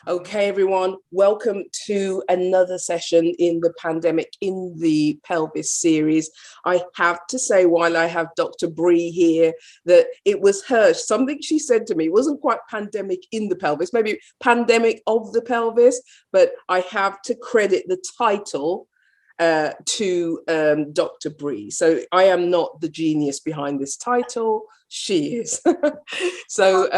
Okay, everyone, welcome to another session in the Pandemic in the Pelvis series. I have to say, while I have Dr. Bree here, that it was something she said to me, it wasn't quite pandemic in the pelvis, maybe pandemic of the pelvis, but I have to credit the title to Dr. Bree. So I am not the genius behind this title, she is. So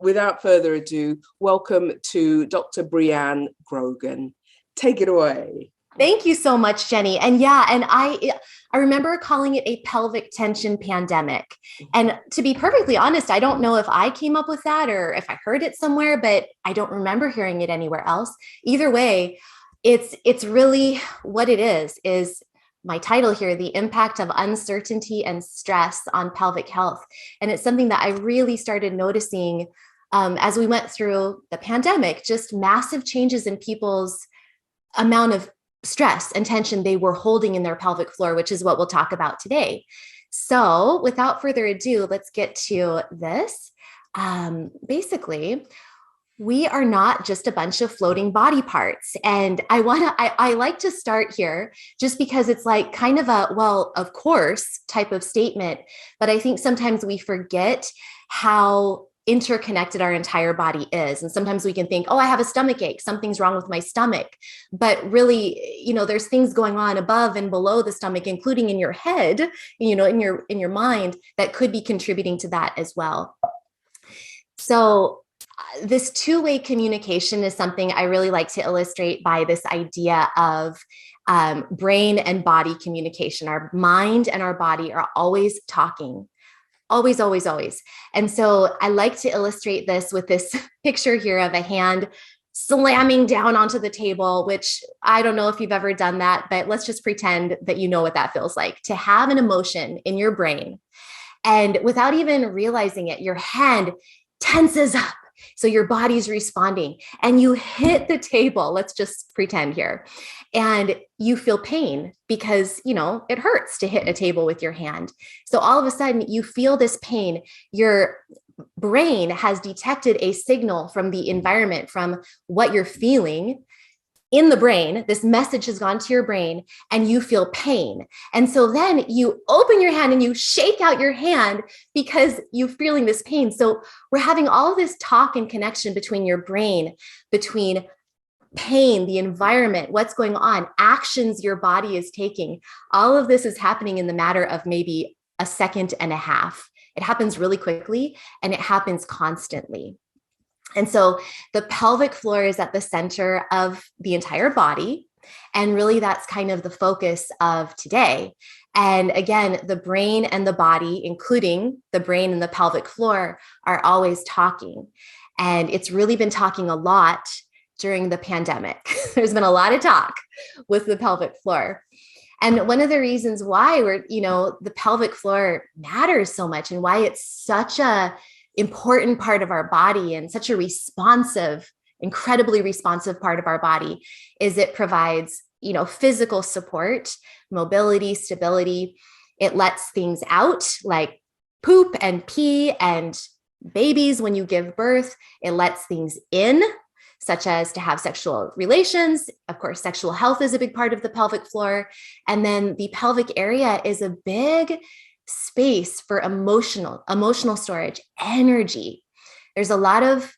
without further ado, welcome to Dr. Brianne Grogan. Take it away. Thank you so much, Jenny. And I remember calling it a pelvic tension pandemic. And to be perfectly honest, I don't know if I came up with that or if I heard it somewhere, but I don't remember hearing it anywhere else. Either way, it's really what it is my title here, the impact of uncertainty and stress on pelvic health. And it's something that I really started noticing as we went through the pandemic, just massive changes in people's amount of stress and tension they were holding in their pelvic floor, which is what we'll talk about today. So without further ado, let's get to this. Basically, we are not just a bunch of floating body parts. And I like to start here just because it's like kind of a, well, of course type of statement, but I think sometimes we forget how interconnected our entire body is. And sometimes we can think, oh, I have a stomach ache, something's wrong with my stomach. But really, there's things going on above and below the stomach, including in your head, in your mind, that could be contributing to that as well. So this two-way communication is something I really like to illustrate by this idea of brain and body communication. Our mind and our body are always talking. Always, always, always. And so I like to illustrate this with this picture here of a hand slamming down onto the table, which I don't know if you've ever done that, but let's just pretend that you know what that feels like, to have an emotion in your brain. And without even realizing it, your hand tenses up. So your body's responding and you hit the table. Let's just pretend here. And you feel pain because, it hurts to hit a table with your hand. So all of a sudden you feel this pain. Your brain has detected a signal from the environment, from what you're feeling in the brain. This message has gone to your brain and you feel pain. And so then you open your hand and you shake out your hand because you're feeling this pain. So we're having all of this talk and connection between your brain, between pain, the environment, what's going on, actions your body is taking. All of this is happening in the matter of maybe a second and a half. It happens really quickly and it happens constantly. And so the pelvic floor is at the center of the entire body. And really that's kind of the focus of today. And again, the brain and the body, including the brain and the pelvic floor, are always talking. And it's really been talking a lot during the pandemic. There's been a lot of talk with the pelvic floor. And one of the reasons why the pelvic floor matters so much and why it's such a important part of our body and such a responsive, incredibly responsive part of our body is it provides, physical support, mobility, stability. It lets things out like poop and pee and babies when you give birth. It lets things in, such as to have sexual relations. Of course, sexual health is a big part of the pelvic floor. And then the pelvic area is a big space for emotional storage, energy. There's a lot of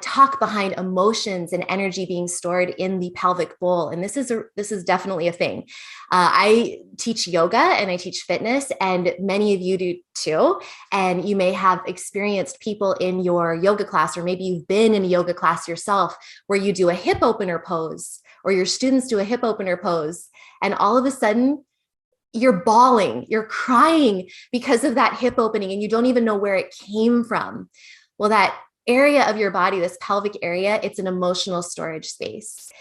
talk behind emotions and energy being stored in the pelvic bowl. And this is definitely a thing. I teach yoga and I teach fitness, and many of you do too. And you may have experienced people in your yoga class, or maybe you've been in a yoga class yourself where you do a hip opener pose, or your students do a hip opener pose. And all of a sudden, you're bawling, you're crying because of that hip opening, and you don't even know where it came from. Well, that area of your body, this pelvic area, it's an emotional storage space.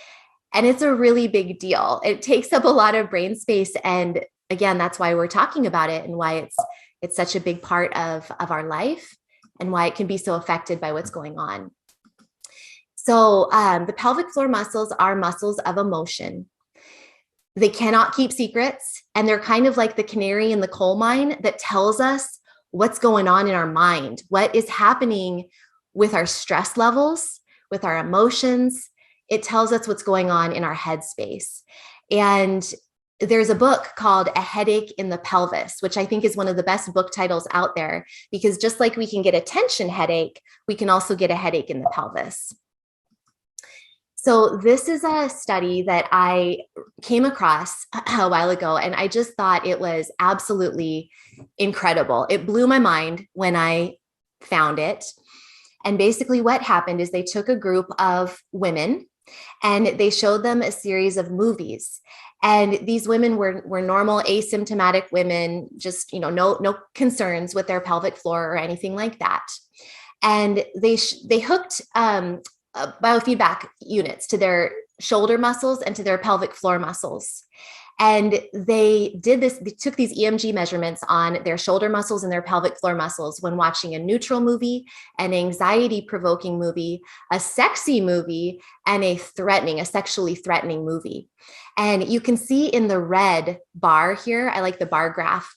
And it's a really big deal. It takes up a lot of brain space. And again, that's why we're talking about it and why it's such a big part of our life and why it can be so affected by what's going on. So the pelvic floor muscles are muscles of emotion. They cannot keep secrets, and they're kind of like the canary in the coal mine that tells us what's going on in our mind, what is happening with our stress levels, with our emotions. It tells us what's going on in our headspace. And there's a book called A Headache in the Pelvis, which I think is one of the best book titles out there, because just like we can get a tension headache, we can also get a headache in the pelvis. So this is a study that I came across a while ago, and I just thought it was absolutely incredible. It blew my mind when I found it. And basically what happened is they took a group of women and they showed them a series of movies. And these women were normal, asymptomatic women, just, no concerns with their pelvic floor or anything like that. And they hooked biofeedback units to their shoulder muscles and to their pelvic floor muscles. And they did this, they took these EMG measurements on their shoulder muscles and their pelvic floor muscles when watching a neutral movie, an anxiety-provoking movie, a sexy movie, and a sexually threatening movie. And you can see in the red bar here, I like the bar graph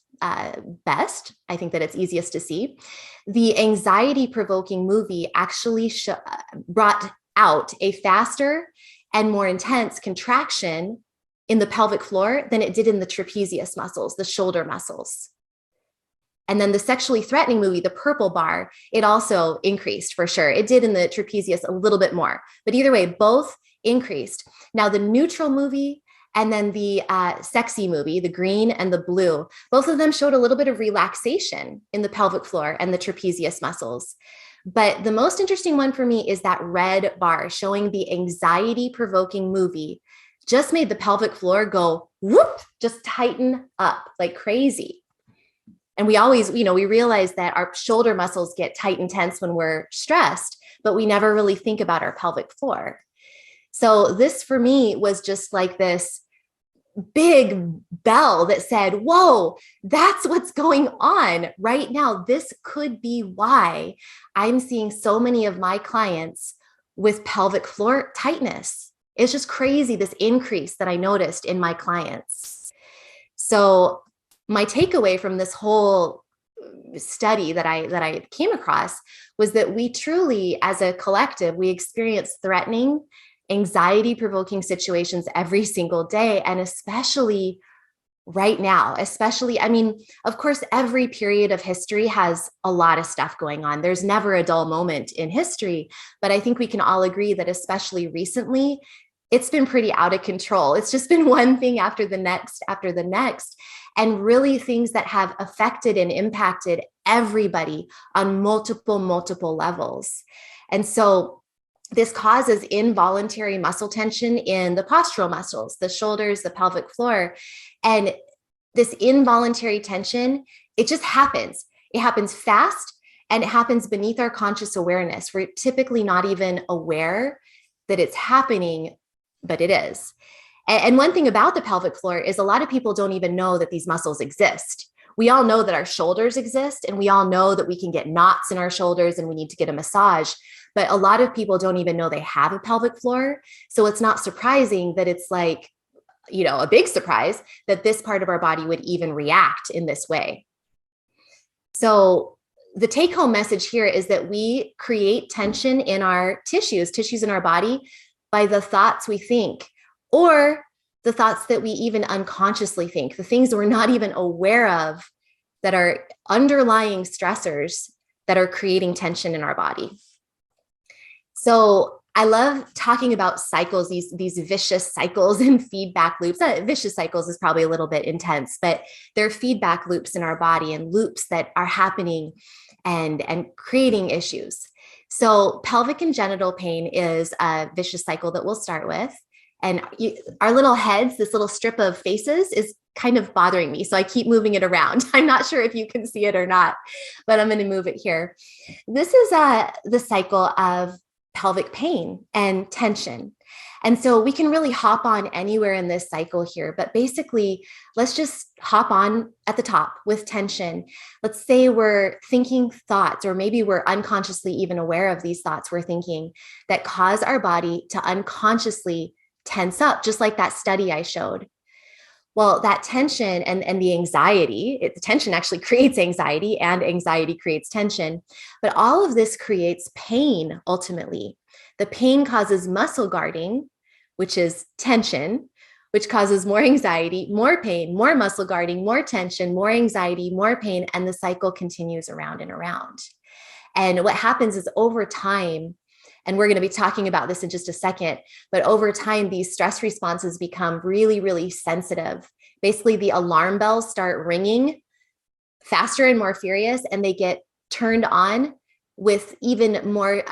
best. I think that it's easiest to see. The anxiety-provoking movie actually brought out a faster and more intense contraction in the pelvic floor than it did in the trapezius muscles, the shoulder muscles. And then the sexually threatening movie, the purple bar, it also increased for sure. It did in the trapezius a little bit more, but either way, both increased. Now the neutral movie and then the sexy movie, the green and the blue, both of them showed a little bit of relaxation in the pelvic floor and the trapezius muscles. But the most interesting one for me is that red bar showing the anxiety-provoking movie just made the pelvic floor go whoop, just tighten up like crazy. And we always, we realize that our shoulder muscles get tight and tense when we're stressed, but we never really think about our pelvic floor. So this for me was just like this big bell that said, whoa, that's what's going on right now. This could be why I'm seeing so many of my clients with pelvic floor tightness. It's just crazy, this increase that I noticed in my clients. So my takeaway from this whole study that I came across was that we truly, as a collective, we experience threatening, anxiety-provoking situations every single day, and especially right now, of course, every period of history has a lot of stuff going on. There's never a dull moment in history, but I think we can all agree that especially recently, it's been pretty out of control. It's just been one thing after the next, and really things that have affected and impacted everybody on multiple levels. And so this causes involuntary muscle tension in the postural muscles, the shoulders, the pelvic floor. And this involuntary tension, it just happens. It happens fast and it happens beneath our conscious awareness. We're typically not even aware that it's happening, but it is. And one thing about the pelvic floor is a lot of people don't even know that these muscles exist. We all know that our shoulders exist, and we all know that we can get knots in our shoulders and we need to get a massage. But a lot of people don't even know they have a pelvic floor. So it's not surprising that it's like, a big surprise that this part of our body would even react in this way. So the take-home message here is that we create tension in our tissues in our body by the thoughts we think, or the thoughts that we even unconsciously think, the things that we're not even aware of that are underlying stressors that are creating tension in our body. So I love talking about cycles, these vicious cycles and feedback loops. Vicious cycles is probably a little bit intense, but they're feedback loops in our body and loops that are happening and creating issues. So pelvic and genital pain is a vicious cycle that we'll start with. And our little heads, this little strip of faces is kind of bothering me. So I keep moving it around. I'm not sure if you can see it or not, but I'm going to move it here. This is the cycle of pelvic pain and tension. And so we can really hop on anywhere in this cycle here, but basically let's just hop on at the top with tension. Let's say we're thinking thoughts, or maybe we're unconsciously even aware of these thoughts we're thinking that cause our body to unconsciously tense up, just like that study I showed. Well, that tension and the anxiety, the tension actually creates anxiety, and anxiety creates tension. But all of this creates pain ultimately. The pain causes muscle guarding, which is tension, which causes more anxiety, more pain, more muscle guarding, more tension, more anxiety, more pain, and the cycle continues around and around. And what happens is over time, and we're going to be talking about this in just a second, but over time, these stress responses become really, really sensitive. Basically, the alarm bells start ringing faster and more furious, and they get turned on with even more,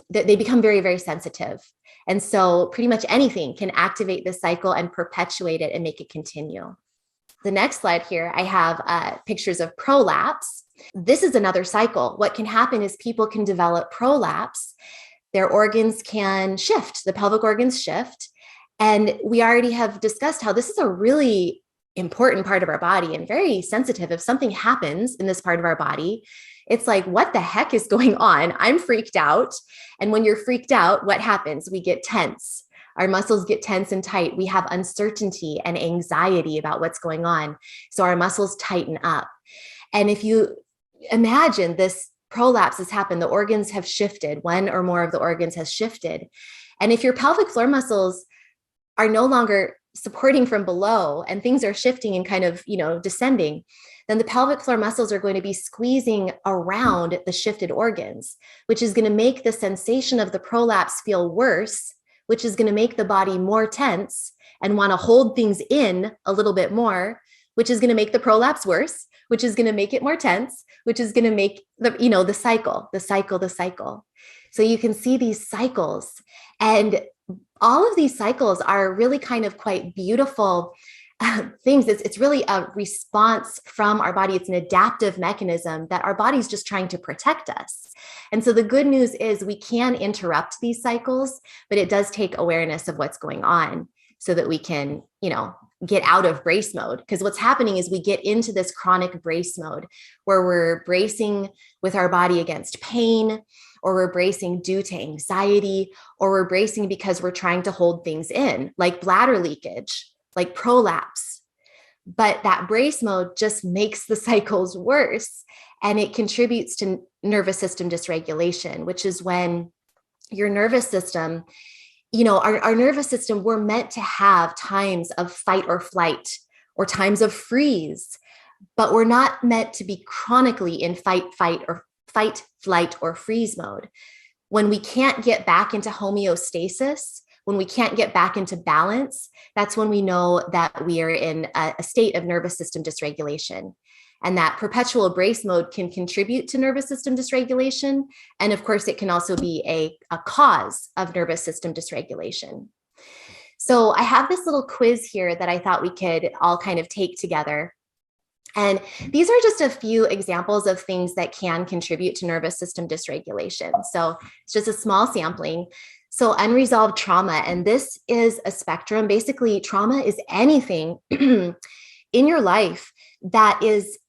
they become very, very sensitive. And so pretty much anything can activate this cycle and perpetuate it and make it continue. The next slide here, I have pictures of prolapse. This is another cycle. What can happen is people can develop prolapse. Their organs can shift, the pelvic organs shift. And we already have discussed how this is a really important part of our body and very sensitive. If something happens in this part of our body, it's like, what the heck is going on? I'm freaked out. And when you're freaked out, what happens? We get tense. Our muscles get tense and tight. We have uncertainty and anxiety about what's going on. So our muscles tighten up. And if you imagine this prolapse has happened, the organs have shifted, one or more of the organs has shifted. And if your pelvic floor muscles are no longer supporting from below and things are shifting and kind of, descending, then the pelvic floor muscles are going to be squeezing around the shifted organs, which is going to make the sensation of the prolapse feel worse, which is going to make the body more tense and want to hold things in a little bit more, which is going to make the prolapse worse, which is going to make it more tense, which is going to make the cycle. So you can see these cycles, and all of these cycles are really kind of quite beautiful things. It's really a response from our body. It's an adaptive mechanism that our body's just trying to protect us. And so the good news is we can interrupt these cycles, but it does take awareness of what's going on so that we can, get out of brace mode. Because what's happening is we get into this chronic brace mode where we're bracing with our body against pain, or we're bracing due to anxiety, or we're bracing because we're trying to hold things in, like bladder leakage, like prolapse. But that brace mode just makes the cycles worse, and it contributes to nervous system dysregulation, which is when your nervous system, our nervous system, we're meant to have times of fight or flight or times of freeze, but we're not meant to be chronically in fight, flight, or freeze mode. When we can't get back into homeostasis, when we can't get back into balance, that's when we know that we are in a state of nervous system dysregulation. And that perpetual brace mode can contribute to nervous system dysregulation. And of course, it can also be a cause of nervous system dysregulation. So I have this little quiz here that I thought we could all kind of take together. And these are just a few examples of things that can contribute to nervous system dysregulation. So it's just a small sampling. So unresolved trauma, and this is a spectrum. Basically, trauma is anything in your life that is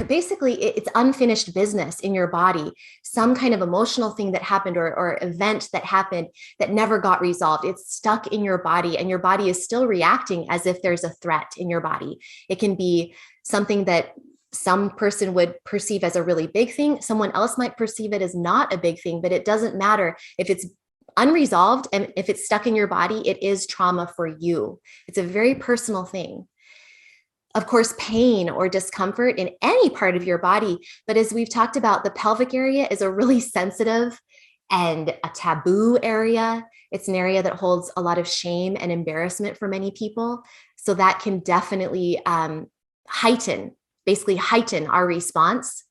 basically it's unfinished business in your body, some kind of emotional thing that happened or event that happened that never got resolved. It's stuck in your body, and your body is still reacting as if there's a threat in your body. It can be something that some person would perceive as a really big thing. Someone else might perceive it as not a big thing, but it doesn't matter. If it's unresolved and if it's stuck in your body, it is trauma for you. It's a very personal thing. Of course, pain or discomfort in any part of your body. But as we've talked about, the pelvic area is a really sensitive and a taboo area. It's an area that holds a lot of shame and embarrassment for many people. So that can definitely heighten our response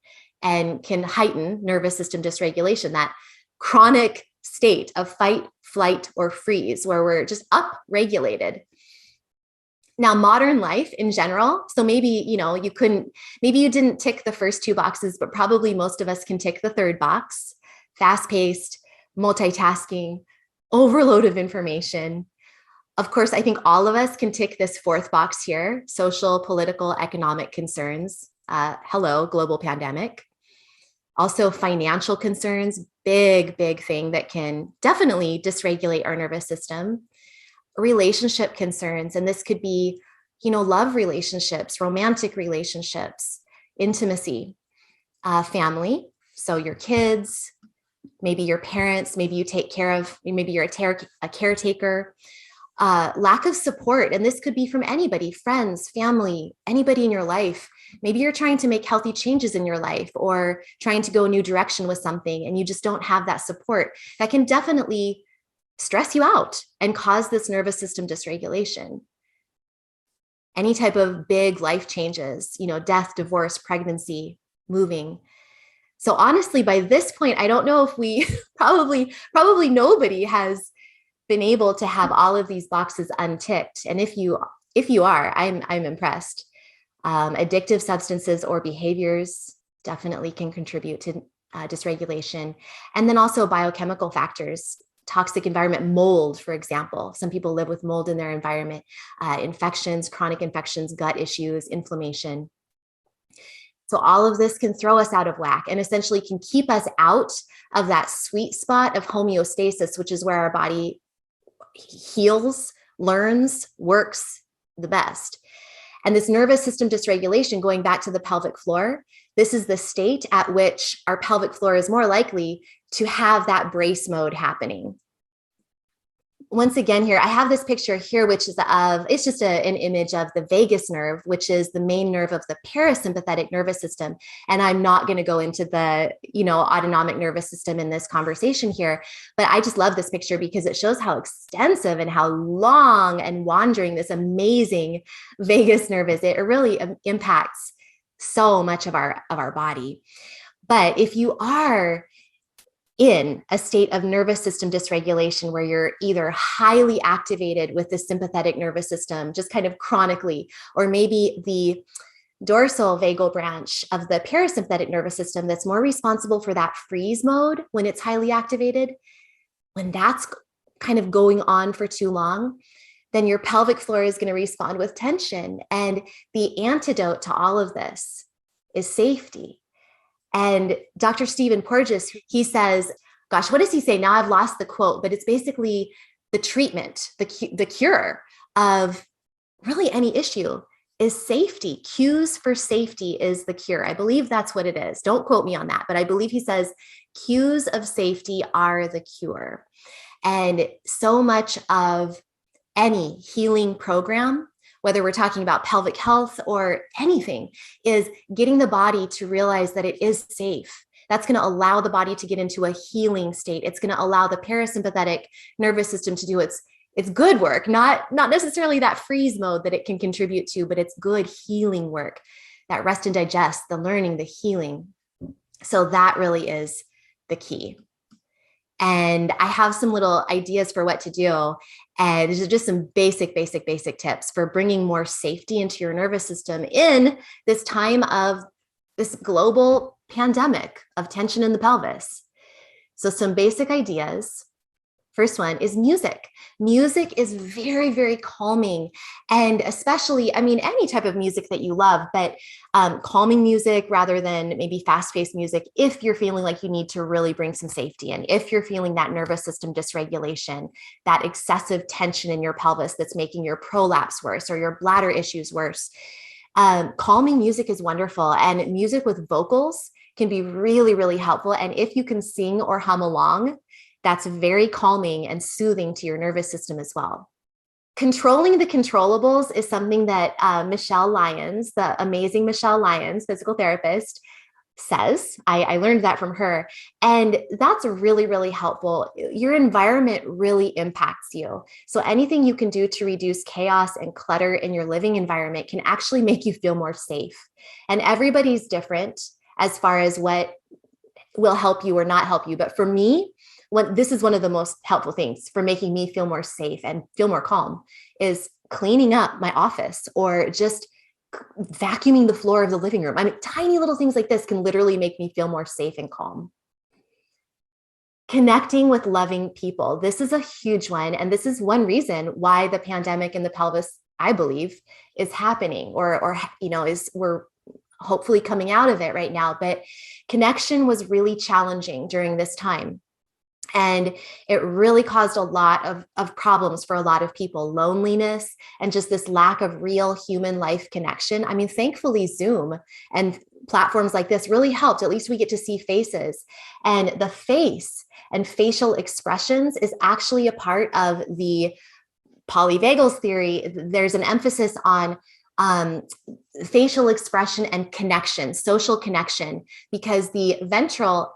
and can heighten nervous system dysregulation, that chronic state of fight, flight, or freeze, where we're just up-regulated. Now, modern life in general, so maybe, maybe you didn't tick the first two boxes, but probably most of us can tick the third box: fast-paced, multitasking, overload of information. Of course, I think all of us can tick this fourth box here: social, political, economic concerns. Hello, global pandemic. Also, financial concerns, big thing that can definitely dysregulate our nervous system. Relationship concerns, and this could be, love relationships, romantic relationships, intimacy, family, so your kids, maybe your parents, maybe you take care of, maybe you're a caretaker. Lack of support, and this could be from anybody, friends, family, anybody in your life. Maybe you're trying to make healthy changes in your life or trying to go a new direction with something, and you just don't have that support. That can definitely stress you out and cause this nervous system dysregulation. Any type of big life changes, death, divorce, pregnancy, moving. So honestly, by this point, I don't know if we probably nobody has been able to have all of these boxes unticked. And if you are, I'm impressed. Addictive substances or behaviors definitely can contribute to dysregulation. And then also biochemical factors, toxic environment, mold, for example. Some people live with mold in their environment, infections, chronic infections, gut issues, inflammation. So all of this can throw us out of whack and essentially can keep us out of that sweet spot of homeostasis, which is where our body heals, learns, works the best. And this nervous system dysregulation, going back to the pelvic floor, this is the state at which our pelvic floor is more likely to have that brace mode happening. Once again here, I have this picture here, which is it's just an image of the vagus nerve, which is the main nerve of the parasympathetic nervous system. And I'm not going to go into the, autonomic nervous system in this conversation here, but I just love this picture because it shows how extensive and how long and wandering this amazing vagus nerve is. It really impacts so much of our body. But if you are in a state of nervous system dysregulation where you're either highly activated with the sympathetic nervous system, just kind of chronically, or maybe the dorsal vagal branch of the parasympathetic nervous system that's more responsible for that freeze mode when it's highly activated, when that's kind of going on for too long, then your pelvic floor is going to respond with tension. And the antidote to all of this is safety. And Dr. Stephen Porges, he says, gosh, what does he say? Now I've lost the quote, but it's basically the treatment, the cure of really any issue is safety. Cues for safety is the cure. I believe that's what it is. Don't quote me on that, but I believe he says cues of safety are the cure. And so much of any healing program, whether we're talking about pelvic health or anything, is getting the body to realize that it is safe. That's going to allow the body to get into a healing state. It's going to allow the parasympathetic nervous system to do its good work, not necessarily that freeze mode that it can contribute to, but it's good healing work, that rest and digest, the learning, the healing. So that really is the key. And I have some little ideas for what to do. And these are just some basic tips for bringing more safety into your nervous system in this time of this global pandemic of tension in the pelvis. So some basic ideas. First one is music. Music is very, very calming. And especially, any type of music that you love, but calming music rather than maybe fast-paced music, if you're feeling like you need to really bring some safety in, if you're feeling that nervous system dysregulation, that excessive tension in your pelvis that's making your prolapse worse or your bladder issues worse. Calming music is wonderful. And music with vocals can be really, really helpful. And if you can sing or hum along, that's very calming and soothing to your nervous system as well. Controlling the controllables is something that Michelle Lyons, the amazing Michelle Lyons, physical therapist, says. I learned that from her. And that's really, really helpful. Your environment really impacts you. So anything you can do to reduce chaos and clutter in your living environment can actually make you feel more safe. And everybody's different as far as what will help you or not help you. But for me, this is one of the most helpful things for making me feel more safe and feel more calm is cleaning up my office or just vacuuming the floor of the living room. Tiny little things like this can literally make me feel more safe and calm. Connecting with loving people. This is a huge one. And this is one reason why the pandemic in the pelvis, I believe, is happening or we're hopefully coming out of it right now. But connection was really challenging during this time. And it really caused a lot of problems for a lot of people, loneliness, and just this lack of real human life connection. Thankfully, Zoom and platforms like this really helped. At least we get to see faces, and the face and facial expressions is actually a part of the polyvagals theory. There's an emphasis on facial expression and connection, social connection, because the ventral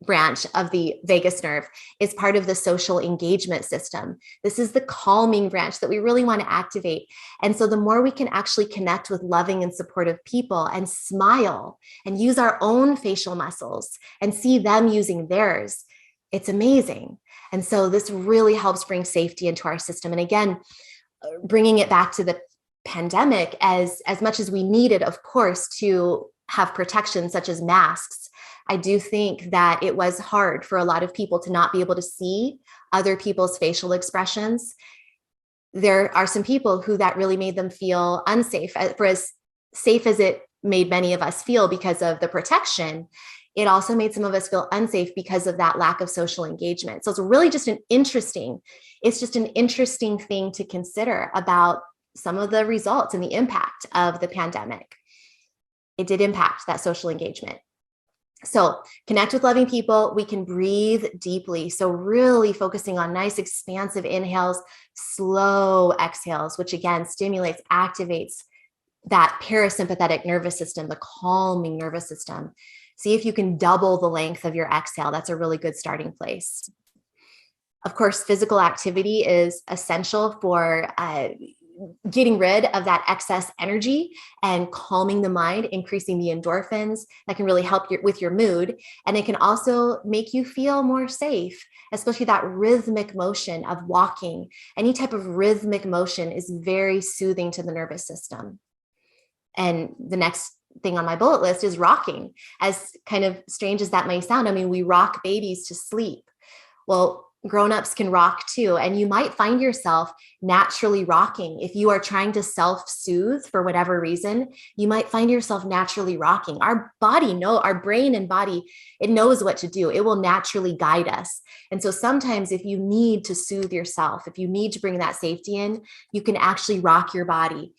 branch of the vagus nerve is part of the social engagement system. This is the calming branch that we really want to activate. And so the more we can actually connect with loving and supportive people and smile and use our own facial muscles and see them using theirs, it's amazing. And so this really helps bring safety into our system. And again, bringing it back to the pandemic, as much as we needed, of course, to have protection such as masks, I do think that it was hard for a lot of people to not be able to see other people's facial expressions. There are some people who that really made them feel unsafe. For as safe as it made many of us feel because of the protection, it also made some of us feel unsafe because of that lack of social engagement. So it's really just an interesting thing to consider about some of the results and the impact of the pandemic. It did impact that social engagement. So connect with loving people. We can breathe deeply. So really focusing on nice, expansive inhales, slow exhales, which again stimulates, activates that parasympathetic nervous system, the calming nervous system. See if you can double the length of your exhale. That's a really good starting place. Of course, physical activity is essential for getting rid of that excess energy and calming the mind, increasing the endorphins. That can really help with your mood. And it can also make you feel more safe, especially that rhythmic motion of walking. Any type of rhythmic motion is very soothing to the nervous system. And the next thing on my bullet list is rocking. As kind of strange as that may sound, I mean, we rock babies to sleep. Well, grown-ups can rock too. And you might find yourself naturally rocking. If you are trying to self-soothe for whatever reason, you might find yourself naturally rocking. Our brain and body, it knows what to do. It will naturally guide us. And so sometimes if you need to soothe yourself, if you need to bring that safety in, you can actually rock your body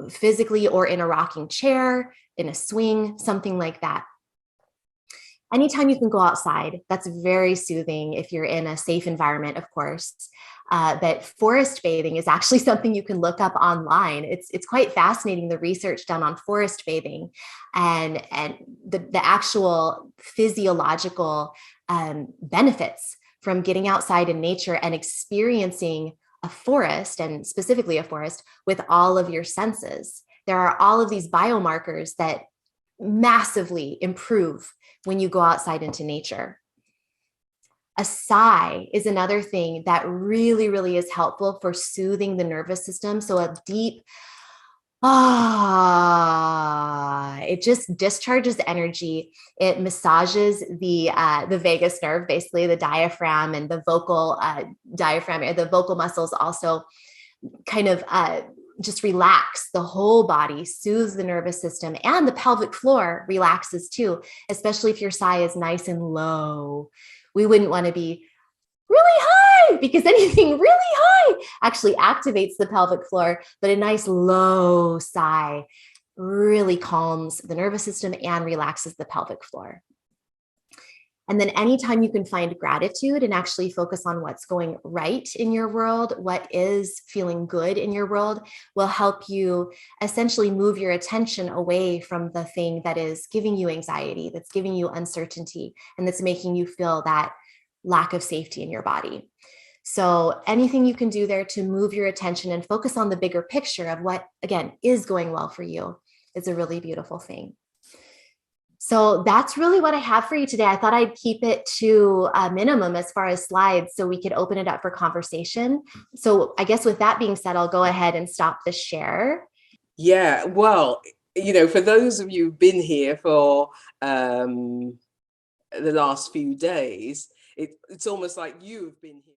physically or in a rocking chair, in a swing, something like that. Anytime you can go outside, that's very soothing if you're in a safe environment, of course. But forest bathing is actually something you can look up online. It's quite fascinating, the research done on forest bathing and the actual physiological benefits from getting outside in nature and experiencing a forest, and specifically a forest, with all of your senses. There are all of these biomarkers that massively improve when you go outside into nature. A sigh is another thing that really, really is helpful for soothing the nervous system. So a deep it just discharges energy. It massages the vagus nerve, basically the diaphragm, and the vocal diaphragm, or the vocal muscles also kind of just relax the whole body, soothes the nervous system, and the pelvic floor relaxes too, especially if your sigh is nice and low. We wouldn't want to be really high, because anything really high actually activates the pelvic floor, but a nice low sigh really calms the nervous system and relaxes the pelvic floor. And then anytime you can find gratitude and actually focus on what's going right in your world, what is feeling good in your world, will help you essentially move your attention away from the thing that is giving you anxiety, that's giving you uncertainty, and that's making you feel that lack of safety in your body. So anything you can do there to move your attention and focus on the bigger picture of what, again, is going well for you is a really beautiful thing. So that's really what I have for you today. I thought I'd keep it to a minimum as far as slides so we could open it up for conversation. So I guess with that being said, I'll go ahead and stop the share. Yeah, well, for those of you who've been here for the last few days, it's almost like you've been here.